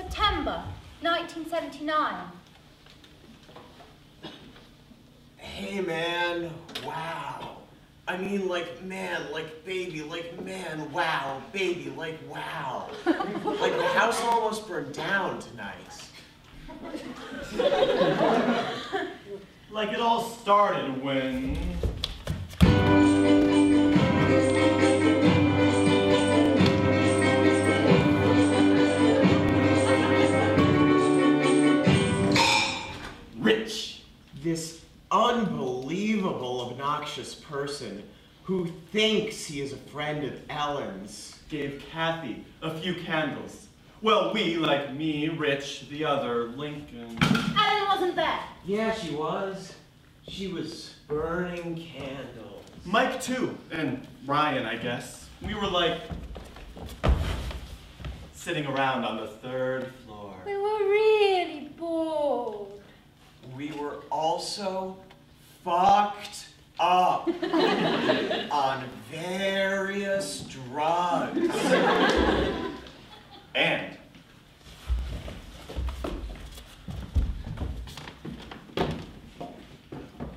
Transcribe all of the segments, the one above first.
September, 1979. Hey, man, wow. I mean, like, man, like, baby, like, man, wow, baby, like, wow. Like, the house almost burned down tonight. Like it all started when... Rich, this unbelievable, obnoxious person who thinks he is a friend of Ellen's, gave Kathy a few candles. Well, we, like me, Rich, the other, Lincoln. Ellen wasn't there. Yeah, she was. She was burning candles. Mike, too, and Ryan, I guess. We were like sitting around on the 3rd floor. We were really bored. We were also fucked up on various drugs. And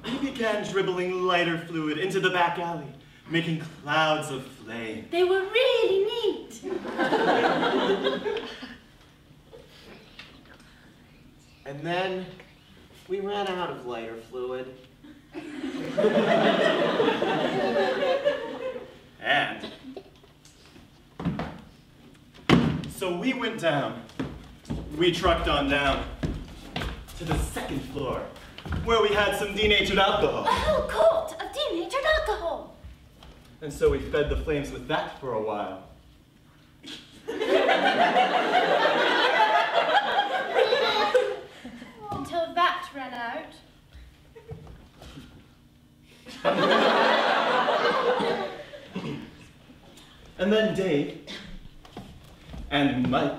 we began dribbling lighter fluid into the back alley, making clouds of flame. They were really neat. And then we ran out of lighter fluid. And so we went down. We trucked on down to the 2nd floor, where we had some denatured alcohol. A whole quart of denatured alcohol. And so we fed the flames with that for a while. Until that ran out. And then Dave and Mike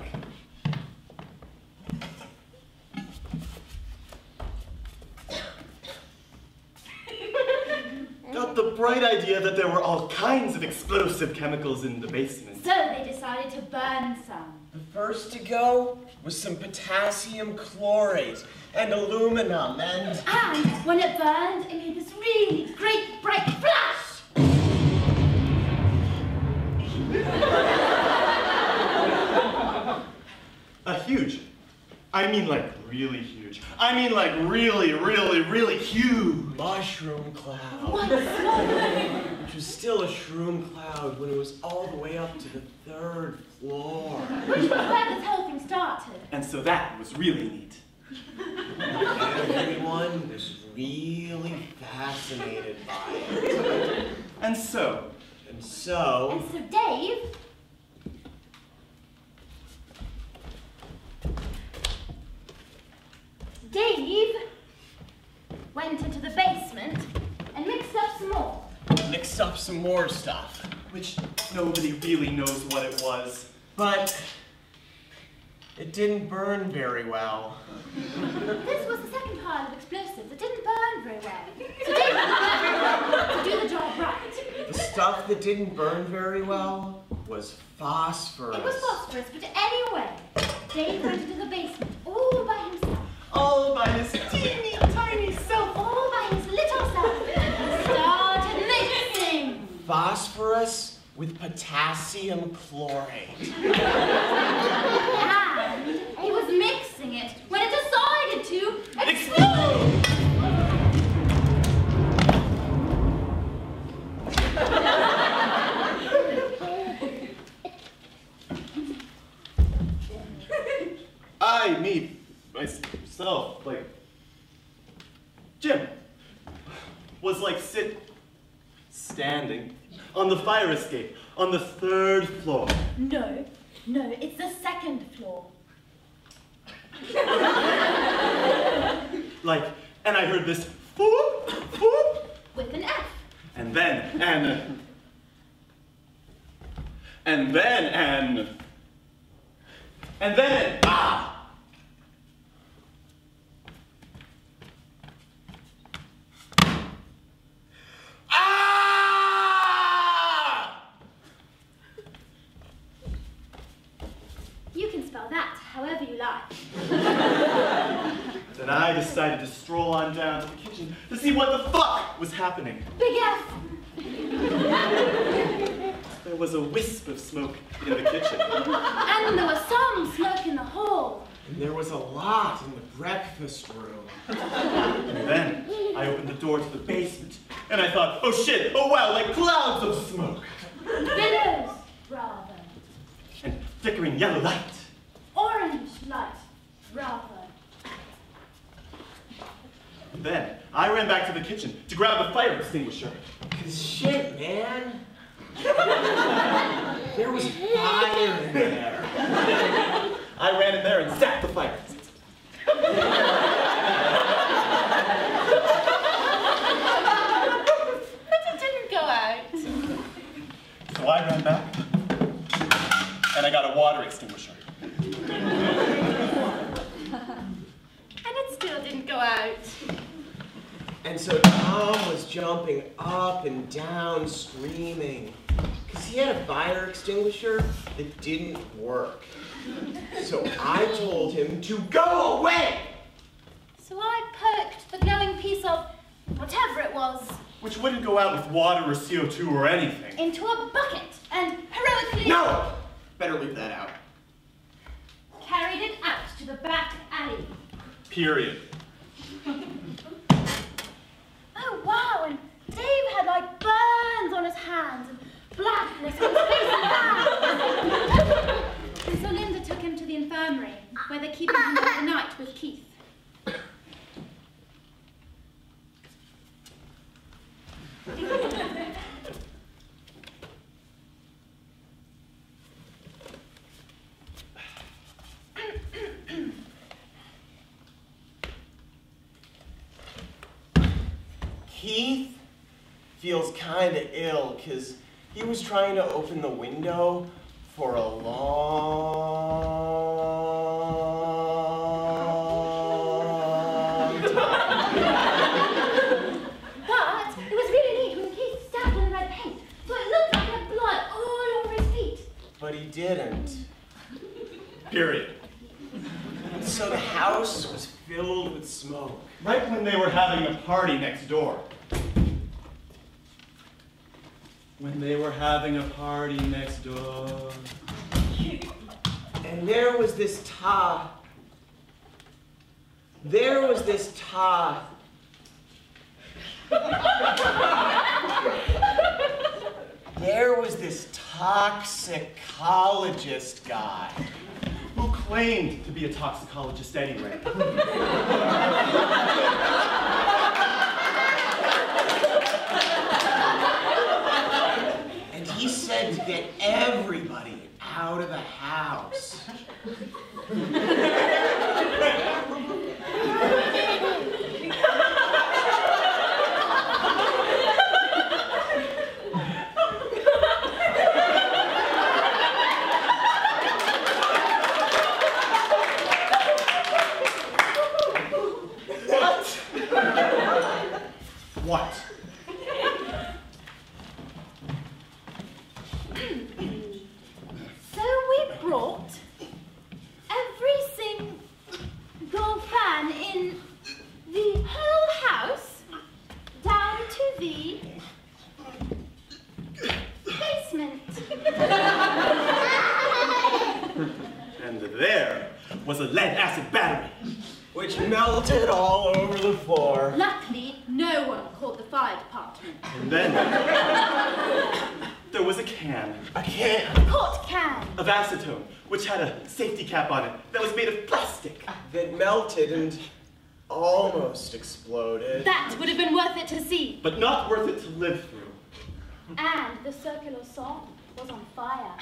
got the bright idea that there were all kinds of explosive chemicals in the basement. So they decided to burn some. The first to go was some potassium chlorate and aluminum and... And when it burned, it made this really great bright flash. A huge, I mean like really huge. I mean like really, really, really huge. mushroom cloud. Once more. Which was still a shroom cloud when it was all the way up to the 3rd floor. Which was where this whole thing started. And so that was really neat. Everyone was really fascinated by it. And so And so Dave went into the basement and mixed up some more. Mixed up some more stuff. which nobody really knows what it was. But it didn't burn very well. This was the second pile of explosives. It didn't burn very well. So Dave didn't very well to do the job right. The stuff that didn't burn very well was phosphorus. It was phosphorus, but anyway, Dave went into the basement all by himself. All by his teeny tiny self. All by his little self. And started mixing. Phosphorus with potassium chlorate. And he was mixing it when it decided to explode. Myself, like, Jim, was like standing on the fire escape on the 3rd floor. No, it's the 2nd floor. Like, and I heard this whoop, whoop. With an F. And then, ah! You can spell that however you life. Then I decided to stroll on down to the kitchen to see what the fuck was happening. Big F. There was a wisp of smoke in the kitchen. And there was some smoke in the hall. And there was a lot in the breakfast room. And then I opened the door to the basement, and I thought, oh shit, oh wow, like clouds of smoke. Billows, rather. And flickering yellow light. Orange light, rather. And then I ran back to the kitchen to grab a fire extinguisher. 'Cause shit, man. There was fire in there. I ran in there and zapped the fire. But it didn't go out. So I ran back, and I got a water extinguisher. And it still didn't go out. And so Tom was jumping up and down, screaming, because he had a fire extinguisher that didn't work. So I told him to go away! So I poked the glowing piece of whatever it was Which wouldn't go out with water or CO2 or anything. into a bucket and heroically No! Better leave that out. carried it out to the back alley. Period. Oh wow, and Dave had like burns on his hands and blackness on his face and hands. And so Linda took him to the infirmary, where they're keeping him for the night with Keith. Keith feels kind of ill because he was trying to open the window for a long time. But it was really neat when Keith stabbed in the red paint, so it looked like he had blood all over his feet. But he didn't. Period. So the house was filled with smoke. Right when they were having a party next door. When they were having a party next door. And there was this toxicologist guy. Who claimed to be a toxicologist anyway. And he said to get everybody out of the house. What? So we brought every single fan in the whole house down to the basement. And there was a lead acid battery. Which melted all over the floor. Luckily, no one called the fire department. And then there was a can A can. Hot can. of acetone, which had a safety cap on it that was made of plastic. That melted and almost exploded. That would have been worth it to see. But not worth it to live through. And the circular saw was on fire.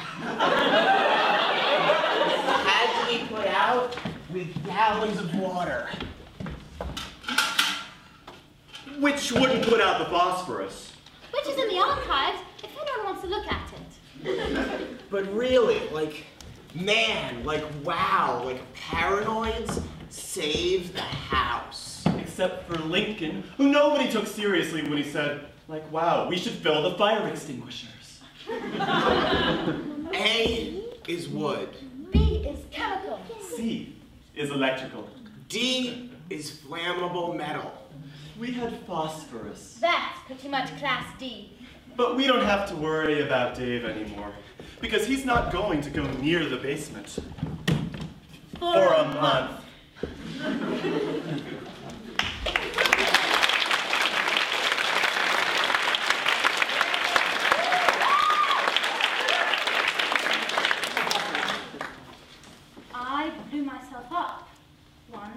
Had to be put out with gallons of water. Which wouldn't put out the phosphorus. Which is in the archives if anyone wants to look at it. But really, like, man, like, wow, like, paranoids saved the house. Except for Lincoln, who nobody took seriously when he said, like, wow, we should fill the fire extinguishers. A is wood. B is chemical. C is electrical. D is flammable metal. We had phosphorus. That's pretty much Class D. But we don't have to worry about Dave anymore, because he's not going to go near the basement. For a month. I blew myself up once.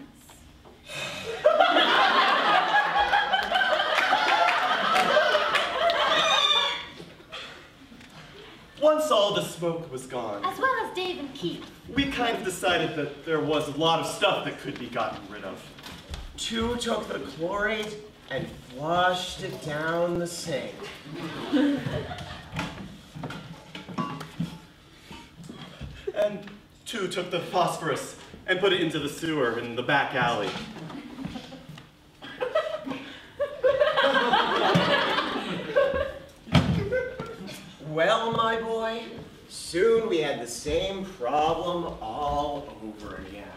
Once all the smoke was gone, As well as Dave and Keith. we kind of decided that there was a lot of stuff that could be gotten rid of. 2 took the chlorate and flushed it down the sink. And 2 took the phosphorus and put it into the sewer in the back alley. Well, my boy, soon we had the same problem all over again.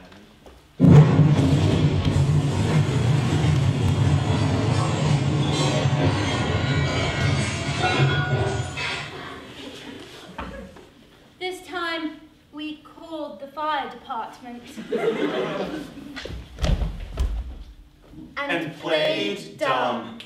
This time, we called the fire department. And played dumb.